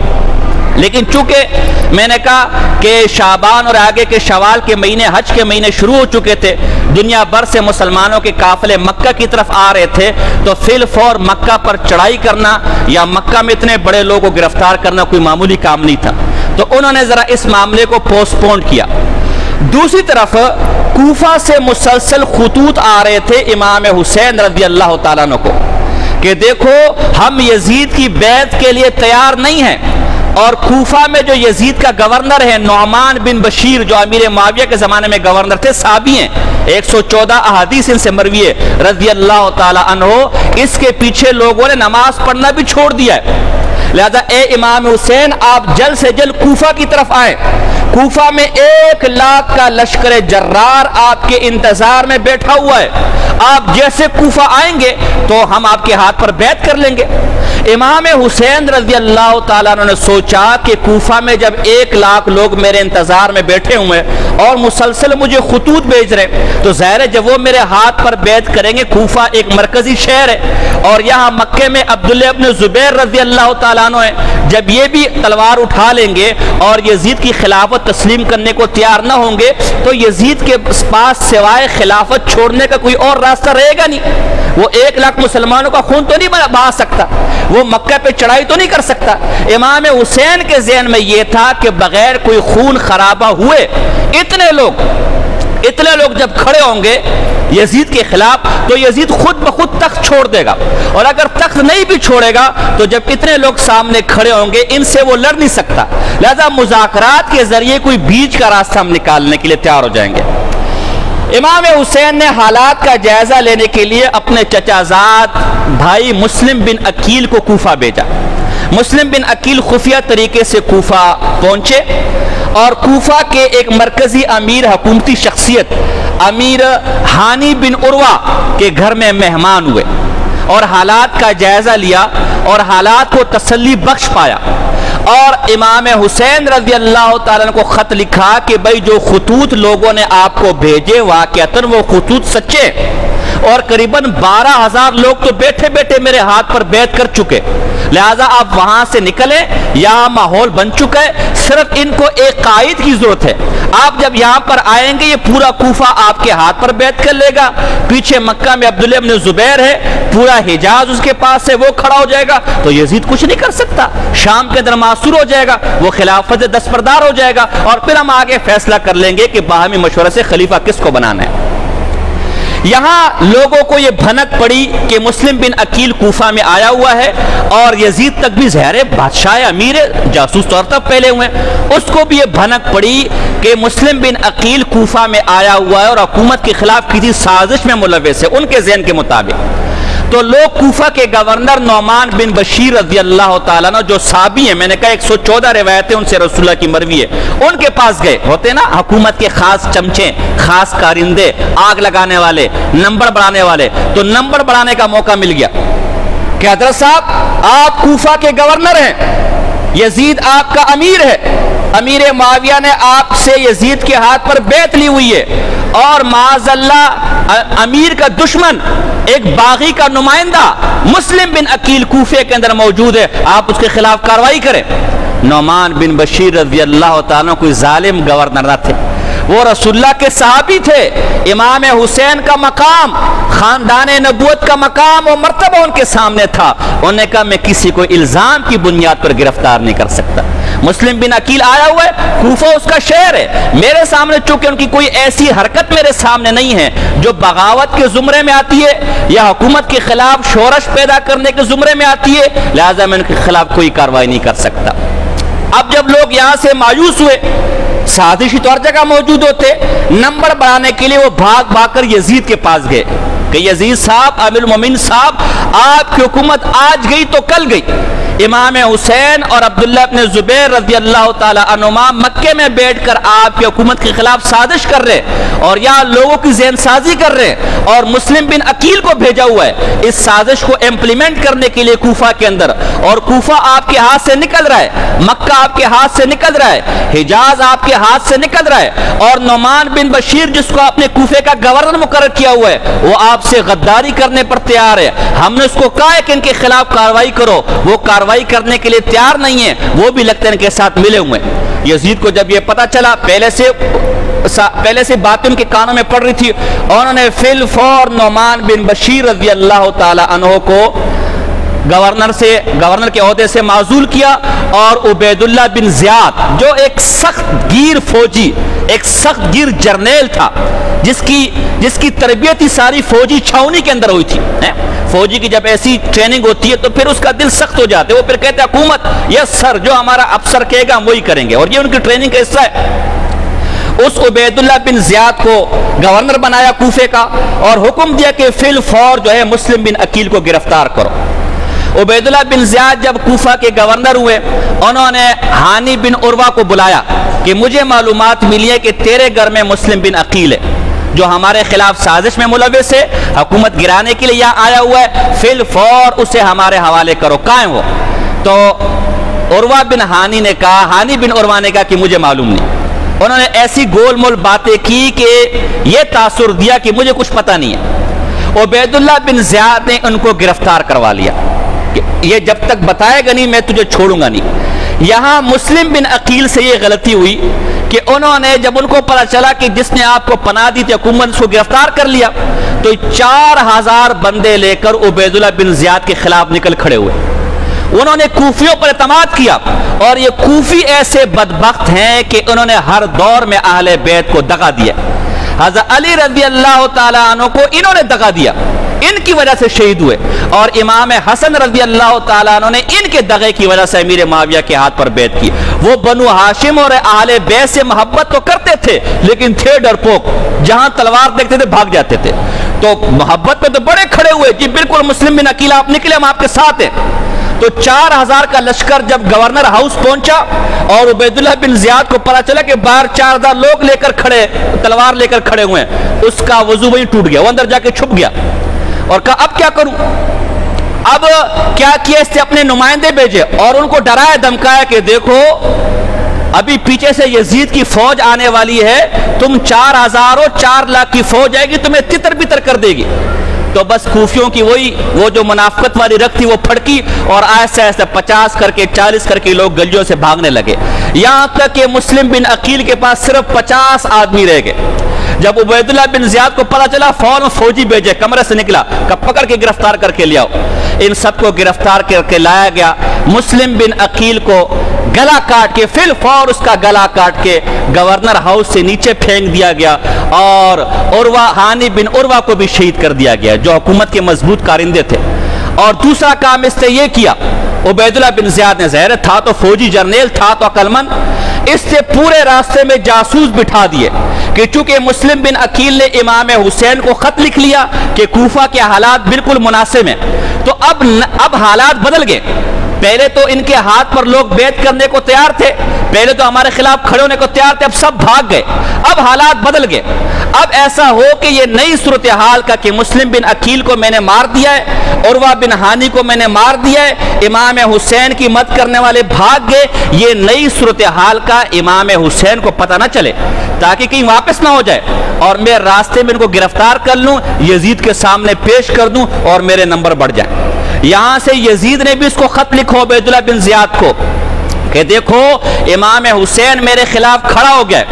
لیکن چونکہ میں نے کہا کہ شعبان اور آگے کے شوال کے مہینے، حج کے مہینے شروع ہو چکے تھے، دنیا بھر سے مسلمانوں کے قافلے مکہ کی طرف آ رہے تھے، تو فی الفور مکہ پر چڑھائی کرنا یا مکہ میں اتنے بڑے لوگوں کو گرفتار کرنا کوئی معمولی کام نہیں تھا، تو انہوں نے ذرا اس معاملے کو پوسٹ پون کیا۔ دوسری طرف کوفہ سے مسلسل خطوط آ رہے تھے امام حسین رضی اللہ تعالیٰ عنہ کو کہ دیکھو ہم یزید کی بیعت کے لیے تیار نہیں ہیں، اور کوفہ میں جو یزید کا گورنر ہے نعمان بن بشیر جو امیر معاویہ کے زمانے میں گورنر تھے، صحابی ہیں، 114 احادیث ان سے مروی ہے رضی اللہ تعالی عنہ، اس کے پیچھے لوگوں نے نماز پڑھنا بھی چھوڑ دیا ہے، لہذا اے امام حسین آپ جلد سے جلد کوفہ کی طرف آئیں۔ کوفہ میں 1 لاکھ کا لشکر جرار آپ کے انتظار میں بیٹھا ہوا ہے، آپ جیسے کوفہ آئیں گے تو ہم آپ کے ہاتھ پر بیعت کر لیں گے۔ امام حسین رضی اللہ تعالیٰ عنہ نے سوچا کہ کوفہ میں جب 1 لاکھ لوگ میرے انتظار میں بیٹھے ہوئے اور مسلسل مجھے خطوط بھیج رہے، تو ظاہر ہے جب وہ میرے ہاتھ پر بیعت کریں گے، کوفہ ایک مرکزی شہر ہے اور یہاں مکے میں عبداللہ ابن زبیر رضی اللہ تعالیٰ عنہ ہے، جب یہ بھی تلوار اٹھا لیں گے اور یزید کی خلافت تسلیم کرنے کو تیار نہ ہوں گے تو یزید کے پاس سوائے خلافت چھوڑنے کا کوئی اور راستہ رہے گا نہیں، وہ 1 لاکھ مسلمانوں کا خون تو نہیں بہا سکتا، وہ مکہ پہ چڑھائی تو نہیں کر سکتا۔ امام حسین کے ذہن میں یہ تھا کہ بغیر کوئی خون خرابہ ہوئے اتنے لوگ جب کھڑے ہوں گے یزید کے خلاف تو یزید خود بخود تخت چھوڑ دے گا، اور اگر تخت نہیں بھی چھوڑے گا تو جب اتنے لوگ سامنے کھڑے ہوں گے ان سے وہ لڑ نہیں سکتا، لہذا مذاکرات کے ذریعے کوئی بیچ کا راستہ ہم نکالنے کے لیے تیار ہو جائیں گے۔ امام حسین نے حالات کا جائزہ لینے کے لیے اپنے چچا زاد بھائی مسلم بن عقیل کو کوفہ بھیجا۔ مسلم بن عقیل خفیہ طریقے سے کوفہ پہنچے اور کوفہ کے ایک مرکزی امیر حکومتی شخصیت امیر ہانی بن عروہ کے گھر میں مہمان ہوئے اور حالات کا جائزہ لیا اور حالات کو تسلی بخش پایا، اور امام حسین رضی اللہ تعالیٰ عنہ کو خط لکھا کہ بھائی جو خطوط لوگوں نے آپ کو بھیجے واقعتاً وہ خطوط سچے، اور قریباً 12,000 لوگ تو بیٹھے بیٹھے میرے ہاتھ پر بیعت کر چکے، لہذا آپ وہاں سے نکلیں، یہاں ماحول بن چکا ہے، صرف ان کو ایک قائد کی ضرورت ہے۔ آپ جب یہاں پر آئیں گے یہ پورا کوفہ آپ کے ہاتھ پر بیعت کر لے گا، پیچھے مکہ میں عبداللہ ابن زبیر ہے، پورا حجاز اس کے پاس ہے، وہ کھڑا ہو جائے گا تو یزید کچھ نہیں کر سکتا، شام کے اندر معصور ہو جائے گا، وہ خلافت دستبردار ہو جائے گا، اور پھر ہم آگے فیصلہ کر لیں گے کہ باہمی مشورے سے خلیفہ کس کو بنانا ہے۔ یہاں لوگوں کو یہ بھنک پڑی کہ مسلم بن عقیل کوفہ میں آیا ہوا ہے، اور یزید تک بھی ظاہر بادشاہ امیر جاسوس طور پر پہلے ہوئے، اس کو بھی یہ بھنک پڑی کہ مسلم بن عقیل کوفہ میں آیا ہوا ہے اور حکومت کے خلاف کسی سازش میں ملوث ہے ان کے ذہن کے مطابق۔ تو لوگ کوفہ کے گورنر نعمان بن بشیر رضی اللہ تعالیٰ عنہ جو صحابی ہیں، میں نے کہا 114 روایتیں ان سے رسول اللہ کی مروی ہے، ان کے پاس گئے، ہوتے نا حکومت کے خاص چمچے، خاص کارندے، آگ لگانے والے، نمبر بڑھانے والے، تو نمبر بڑھانے کا موقع مل گیا کہ حضرت صاحب آپ کوفہ کے گورنر ہیں، یزید آپ کا امیر ہے، امیر معاویہ نے آپ سے یزید کے ہاتھ پر بیعت لی ہوئی ہے، اور معاذ اللہ امیر کا دشمن ایک باغی کا نمائندہ مسلم بن عقیل کوفے کے اندر موجود ہے، آپ اس کے خلاف کاروائی کریں۔ نعمان بن بشیر رضی اللہ تعالیٰ کوئی ظالم گورنر نہ تھے، وہ رسول اللہ کے صحابی تھے، امام حسین کا مقام، خاندان نبوت کا مقام و مرتبہ ان کے سامنے تھا، انہوں نے کہا میں کسی کو الزام کی بنیاد پر گرفتار نہیں کر سکتا۔ مسلم بن عقیل آیا ہوا ہے، کوفہ اس کا شہر ہے، میرے سامنے چونکہ ان کی کوئی ایسی حرکت میرے سامنے نہیں ہے جو بغاوت کے زمرے میں آتی ہے یا حکومت کے خلاف شورش پیدا کرنے کے زمرے میں آتی ہے، لہذا میں ان کے خلاف کوئی کارروائی نہیں کر سکتا۔ اب جب لوگ یہاں سے مایوس ہوئے، سازشی طور جگہ موجود ہوتے، نمبر بڑھانے کے لیے وہ بھاگ بھاگ کر یزید کے پاس گئے کہ یزید صاحب، امیر المومنین صاحب، آپ کی حکومت آج گئی تو کل گئی، امام حسین اور عبداللہ ابن زبیر رضی اللہ تعالی عنہما مکے میں بیٹھ کر آپ کی حکومت کے خلاف سازش کر رہے اور یہاں لوگوں کی ذہن سازی کر رہے، اور مسلم بن عقیل کو بھیجا ہوا ہے اس سازش کو امپلیمنٹ کرنے کے لیے کوفہ کے اندر، اور کوفہ آپ کے ہاتھ سے نکل رہا ہے، مکہ آپ کے ہاتھ سے نکل رہا ہے، حجاز آپ کے ہاتھ سے نکل رہا ہے، اور نعمان بن بشیر جس کو آپ نے کوفے کا گورنر مقرر کیا ہوا ہے وہ آپ سے غداری کرنے پر تیار ہے، ہم نے اس کو کہا ہے کہ ان کے خلاف کاروائی کرو، وہ کاروائی کرنے کے لیے تیار نہیں ہے، وہ بھی لگتے ہیں ان کے ساتھ ملے ہوئے۔ یزید کو جب یہ پتا چلا، پہلے سے باتیں ان کے کانوں میں پڑ رہی تھی، اور انہوں نے فی الفور نعمان بن بشیر رضی اللہ تعالی عنہ کو گورنر کے عہدے سے معزول کیا، اور عبید اللہ بن زیاد جو ایک سخت گیر فوجی، ایک سخت گیر جرنیل تھا، جس کی تربیت ہی ساری فوجی چھاونی کے اندر ہوئی تھی۔ فوجی کی جب ایسی ٹریننگ ہوتی ہے تو پھر اس کا دل سخت ہو جاتا ہے، وہ پھر کہتے ہیں حکومت یس سر، جو ہمارا افسر کہے گا ہم وہی کریں گے، اور یہ ان کی ٹریننگ کا حصہ ہے۔ اس عبید اللہ بن زیاد کو گورنر بنایا کوفے کا، اور حکم دیا کہ فی الفور جو ہے مسلم بن عقیل کو گرفتار کرو۔ عبید اللہ بن زیاد جب کوفہ کے گورنر ہوئے، انہوں نے ہانی بن عروہ کو بلایا کہ مجھے معلومات ملی ہے کہ تیرے گھر میں مسلم بن عقیل ہے جو ہمارے خلاف سازش میں ملوث ہے، حکومت گرانے کے لیے یہاں آیا ہوا ہے، فی الفور اسے ہمارے حوالے کرو، کہاں ہے وہ؟ تو عروہ بن ہانی نے کہا، ہانی بن عروہ نے کہا کہ مجھے معلوم نہیں۔ انہوں نے ایسی گول مول باتیں کی کہ یہ تاثر دیا کہ مجھے کچھ پتہ نہیں ہے۔ عبید اللہ بن زیاد نے ان کو گرفتار کروا لیا کہ یہ جب تک بتائے گا نہیں میں تجھے چھوڑوں گا نہیں۔ یہاں مسلم بن عقیل سے یہ غلطی ہوئی کہ انہوں نے جب ان کو پتا چلا کہ جس نے آپ کو پناہ دی تھی حکومت اس کو گرفتار کر لیا، تو 4000 بندے لے کر عبید اللہ بن زیاد کے خلاف نکل کھڑے ہوئے۔ انہوں نے کوفیوں پر اعتماد کیا، اور یہ کوفی ایسے بدبخت ہیں کہ انہوں نے ہر دور میں اہل بیت کو دغا دیا۔ حضرت علی رضی اللہ تعالیٰ عنہ کو انہوں نے دغا دیا، ان کی وجہ سے شہید ہوئے، اور امام حسن رضی اللہ تعالیٰ عنہ نے ان کے دغے کی وجہ سے امیر معاویہ کے ہاتھ پر بیعت کی۔ وہ بنو ہاشم اور اہل بیت سے محبت تو کرتے تھے لیکن تھے ڈرپوک، جہاں تلوار دیکھتے تھے بھاگ جاتے تھے، تو محبت پہ تو بڑے کھڑے ہوئے، جی بالکل مسلم بن عقیل آپ نکلے، ہم آپ کے ساتھ ہیں۔ تو 4000 کا لشکر جب گورنر ہاؤس پہنچا اور عبید اللہ بن زیاد کو پتا چلا کہ باہر 4000 لوگ لے کر کھڑے، تلوار لے کر کھڑے ہوئے ہیں، اس کا وضو وہیں ٹوٹ گیا، وہ اندر جا کے چھپ گیا اور کہا اب کیا کروں؟ اب کیا کیا، اس نے اپنے نمائندے بھیجے اور ان کو ڈرایا دھمکایا کہ دیکھو ابھی پیچھے سے یزید کی فوج آنے والی ہے، تم 4000 و 4 لاکھ کی فوج آئے گی، تمہیں تتر بتر کر دے گی۔ تو بس کوفیوں کی وہ جو منافقت والی رکھ تھی وہ پھڑکی، اور ایسے ایسے 50 کر کے 40 کر کے لوگ گلیوں سے بھاگنے لگے، یہاں تک کہ مسلم بن عقیل کے پاس صرف 50 آدمی رہ گئے۔ جب عبید اللہ بن زیاد کو پتہ چلا، فوراً فوجی بھیجے، کمرے سے نکلا کہ پکڑ کے گرفتار کر کے لے آؤ۔ ان سب کو گرفتار کر کے لایا گیا۔ مسلم بن عقیل کو گلا کاٹ کے، فی الفور اس کا گلا کاٹ کے گورنر ہاؤس سے نیچے پھینک دیا گیا، اور ہانی بن عروہ کو بھی شہید کر دیا گیا جو حکومت کے مضبوط کارندے تھے۔ اور دوسرا کام اس نے یہ کیا، عبید اللہ بن زیاد نے، ظاہر تھا تو فوجی جرنیل، تھا تو عقل مند، اس سے پورے راستے میں جاسوس بٹھا دیے کہ چونکہ مسلم بن عقیل نے امام حسین کو خط لکھ لیا کہ کوفہ کے حالات بالکل مناسب ہیں، تو اب حالات بدل گئے۔ پہلے تو ان کے ہاتھ پر لوگ بیعت کرنے کو تیار تھے، پہلے تو ہمارے خلاف کھڑے ہونے کو تیار تھے، اب سب بھاگ گئے، اب حالات بدل گئے۔ اب ایسا ہو کہ یہ نئی صورتحال کا کہ مسلم بن عقیل کو میں نے مار دیا ہے، عروہ بن ہانی کو میں نے مار دیا ہے، امام حسین کی مدد کرنے والے بھاگ گئے، یہ نئی صورتحال کا امام حسین کو پتہ نہ چلے تاکہ کہیں واپس نہ ہو جائے، اور میں راستے میں ان کو گرفتار کر لوں، یزید کے سامنے پیش کر دوں اور میرے نمبر بڑھ جائیں۔ یہاں سے یزید نے بھی اس کو خط لکھو عبید اللہ بن زیاد کو کہ دیکھو امام حسین میرے خلاف کھڑا ہو گیا،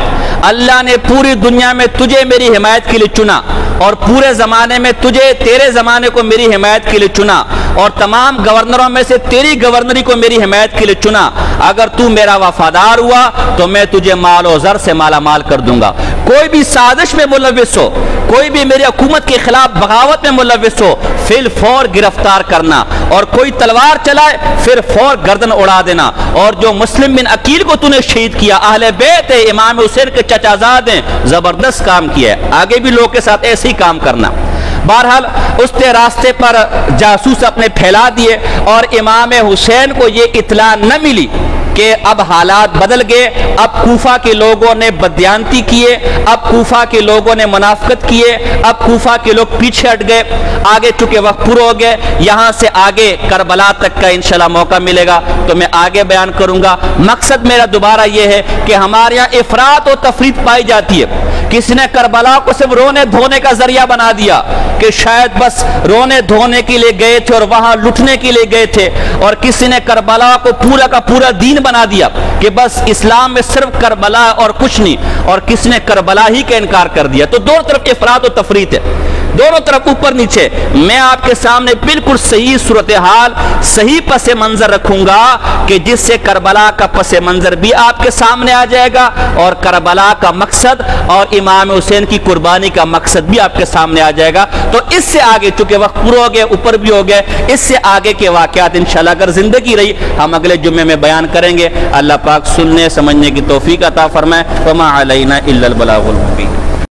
اللہ نے پوری دنیا میں تجھے میری حمایت کے لیے چنا، اور پورے زمانے میں تیرے زمانے کو میری حمایت کے لیے چنا، اور تمام گورنروں میں سے تیری گورنری کو میری حمایت کے لیے چنا، اگر تو میرا وفادار ہوا تو میں تجھے مال و زر سے مالا مال کر دوں گا، کوئی بھی سازش میں ملوث ہو، کوئی بھی میری حکومت کے خلاف بغاوت میں ملوث ہو، فی الفور گرفتار کرنا، اور کوئی تلوار چلائے فی الفور گردن اڑا دینا، اور جو مسلم بن عقیل کو تو نے شہید کیا، اہل بیت ہے، امام حسین کے چچا زاد ہیں، زبردست کام کیا ہے، آگے بھی لوگ کے ساتھ ایسے ہی کام کرنا۔ بہرحال اس کے راستے پر جاسوس اپنے پھیلا دیے، اور امام حسین کو یہ اطلاع نہ ملی کہ اب حالات بدل گئے، اب کوفہ کے لوگوں نے بددیانتی کیے، اب کوفہ کے لوگوں نے منافقت کیے، اب کوفہ کے لوگ پیچھے ہٹ گئے، آگے چونکہ وقت پورا ہو گئے، یہاں سے آگے کربلا تک کا انشاءاللہ موقع ملے گا تو میں آگے بیان کروں گا۔ مقصد میرا دوبارہ یہ ہے کہ ہمارے یہاں افراط و تفریط پائی جاتی ہے، کسی نے کربلا کو صرف رونے دھونے کا ذریعہ بنا دیا کہ شاید بس رونے دھونے کے لیے گئے تھے اور وہاں لٹنے کے لیے گئے تھے، اور کسی نے کربلا کو پورا کا پورا دین بنا دیا کہ بس اسلام میں صرف کربلا اور کچھ نہیں، اور کسی نے کربلا ہی کا انکار کر دیا۔ تو دونوں طرف افراط و تفریط ہے، دونوں طرف اوپر نیچے۔ میں آپ کے سامنے بالکل صحیح صورتحال، صحیح پس منظر رکھوں گا کہ جس سے کربلا کا پس منظر بھی آپ کے سامنے آ جائے گا، اور کربلا کا مقصد اور امام حسین کی قربانی کا مقصد بھی آپ کے سامنے آ جائے گا۔ تو اس سے آگے چونکہ وقت پورا ہو گئے، اوپر بھی ہو گئے، اس سے آگے کے واقعات انشاءاللہ اگر زندگی رہی ہم اگلے جمعے میں بیان کریں گے۔ اللہ پاک سننے سمجھنے کی توفیق عطا فرمائے۔ وما علینا الا البلاغ المبین۔